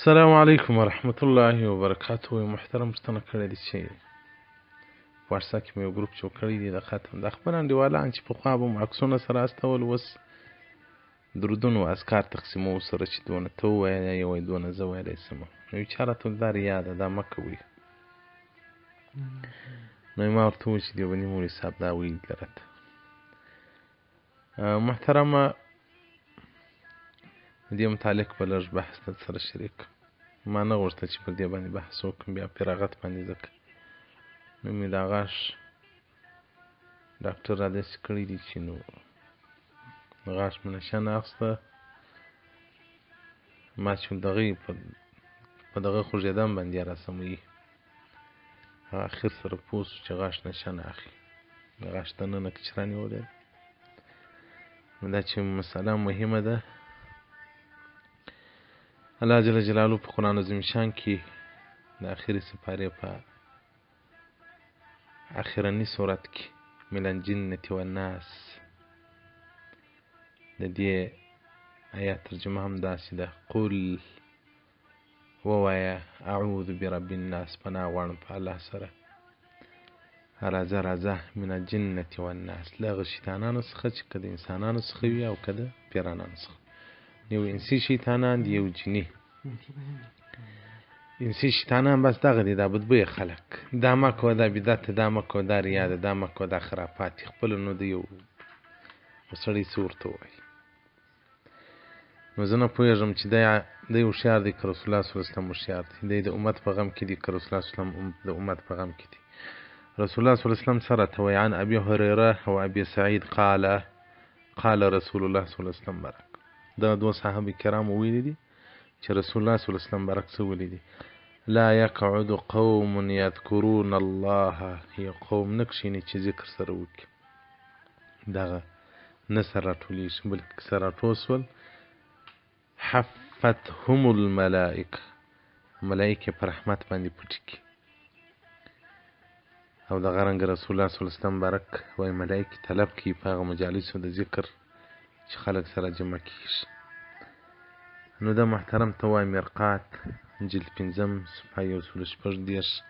السلام علیکم ورحمت الله وبرکاته. محترم پوښتنه کړې ده چې واتساپ کې مې یو ګروپ جوړ کړی دی د ختم د خپل انډیوالان چې پخوا به مو عکسونه سره استول، اوس درودونه او اذکار تقسیموو سره چې دونه ته ووایه یا وایي دونه زه ویلی سمه. نو یو چا راته ویل دا ریا ده، دا مه کوئ. نو ما ورته وویل چې دیوبندي مولوي صاحب دا ویلي دي راته. محترمه د دې متعلق به لږ بحث در سره شریک کړم. ما نه غوښتل چې پر دې باندې بحث وکړم بیا فراغت باندې، ځکه نو مې دا غاښ ډاکټر را داسې کړی دی چې نو غاښ مې نشه نه اخیسته. ما چې دغه په دغه خوږېدم باندې یې راسموي، هغه اخر سره پوه شو چې غاښ نشه نه اخلي، د غاښ دننه کچره نیولې ده. نو دا چې مسله مهمه ده، الله جل جلاله په قرآن عظیم شان کې د اخرې سپارې په اخرني صورت کې من الجنة والناس د دې آیات ترجمه هم داسې ده: قل ووایه اعوذ برب الناس، پناه غواړم په الله سره، راځه راځه من الجنة والناس، له هغه شیطانانو څخه چې که د انسانانو څخه وي او که د پیرانانو څخه. یو انسي شیطانان دي، یو جني. انسي شیطانان بس دغه دي، دا بدبویه خلک، دا مه کوه، دا بدعت ده، دا مه کوه، دا ریا ده، دا مه کوه، دا خرافات دي. خپله نو د یو سړی څه ورته ووایي. نو زه نه پوهېږم چې دی هوښیار دی که رسول الله صلی الله علیه وسلم هوښیار دی، دی د امت په غم کې دی که رسول الله صلی الله علیه وسلم د امت په غم کې دی. رسول الله صلی الله علیه وسلم څه راته وایي؟ عن ابي هريره او ابي سعید قال رسول الله صلی الله علیه وسلم برک. دغه دوه صحابه کرامو ویلي دي چې رسول الله صلی الله علیه وسلم برک څه ویلي دي: لا يقعد قوم يذكرون الله، یو قوم نه کښېني چې ذکر سره وکړي. دغه نه سره راټولېږي بلکې که سره راټول شول حفتهم الملائکه، ملایکې په رحمت باندې پټې کړي. او دغه رنګه رسول الله صلی الله علیه وسلم برک وایي ملایکې طلب کوي په هغه مجالسو د ذکر چې خلک سره جمع کېږي. نو دا محترم ته وایم مرقات جلد 5 صفحه 166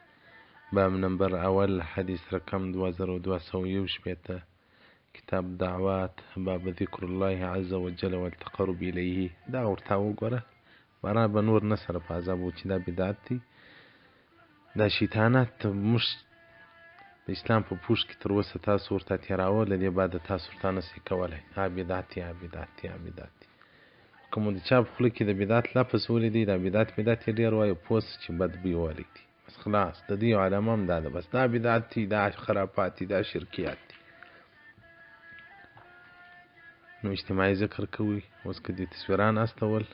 باب نمبر اول حدیث رقم 2261 کتاب دعوات باب ذکر الله عز وجل والتقرب الیه. دا ورته وګوره، بارا به نور نه سره په عذاب و چې دا بدعت دی، دا شیطانات موږ د اسلام په پوښ کې تر اوسه تاسو ورته تېراوله، دې بعد تاسو ورته نسئ کولی. بدعت دی، بدعت دی، بدعت دی. که مو د چا په خوله کې د بدعت لفظ ولیدی، دا بدعت یې ډېر وایي، پوه سه چې بد بوی والی دی. بس خلاص د دې علامه هم دا ده، بس دا بدعت دی، دا خرافات دي، دا شرکیات دي. نو اجتماعي ذکر کوي. اوس که دې تصویران استول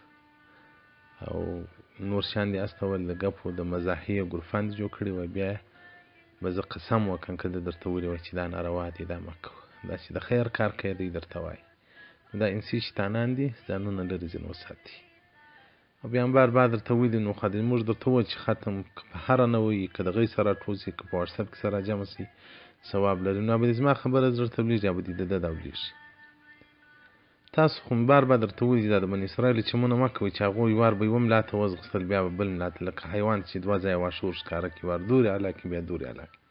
او نور شیان دې استول، د ګپو د مزاحیې ګروپان دې جوړ کړي وای، بیا به زه قسم وکړم که ده درته ویلي وای چې دا ناروا دی، دا مه کوه، دا چې د خیر کار کوي دی درته وایي. دا انسي شیطانان دي، ځانونه لرې ځینې وساتي. او بیا هم بار درته ویلي نو خو موږ درته وویل چې ختم که په هره نه وایي، که د هغوی سره راټول شي، که په واټساپ کې سره جمع شي ثواب لري. نو به دې زما خبره زړه ته ولېږي، به دې د ده راولېږي. تاسو خو بار درته ویلي دا د بني اسرایلو چمونه مه کوئ چې هغوی وار به یوه ملا ته وځغستل، بیا به بل ملا ته، لکه حیوان چې دوه ځایه واښه ور ښکاره کړي، وار دورې اله کړي بیا دورې اله کړي.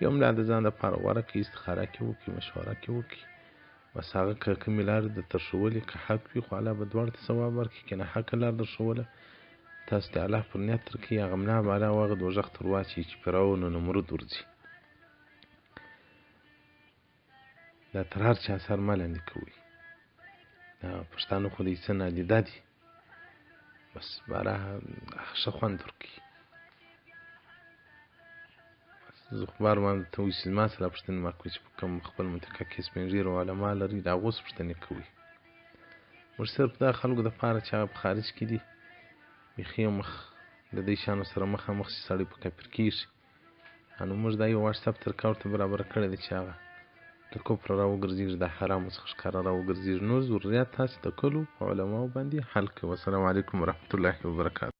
یو ملا د ځان دپاره غوره کړي، استخاره کې وکړي، مشوره کې وکړي. بس هغه که کومې لارې درته ښولې که حق وي خو الله به دواړو ته ثواب ورکړي، که ناحقه لار در ښوله تاسو د الله پر نیت تر کوي، هغه ملا به الله هغه دوژخ تر واچوي چې فرعون او نمرود ورځي. دا تر هر چا سر مه لاندې کوئ. دا پښتانه خو د څه نادیده دي، بس باره ښه خوند ورکوي. زه خو بار ته وایي چې زما سره پوښتنې مه کوئ چې په کوم خپل منطقه کې سپین ږیرو علما لري، د هغو څه پوښتنې کوئ. موږ صرف دا خلکو دپاره چې هغه په خارج کې دي بیخي مخ د دې شیانو سره مخامخ شي، سړی په کافر کېږي. نو موږ دا یو واټساپ طریقه ورته برابره کړې ده چې هغه د کفر را وګرځېږي، د حرامو څخه ښکاره را وګرځېږي. نور ضروريات تاسې د کلو په علماو باندې حل کوي. والسلام علیکم ورحمة الله وبرکاته.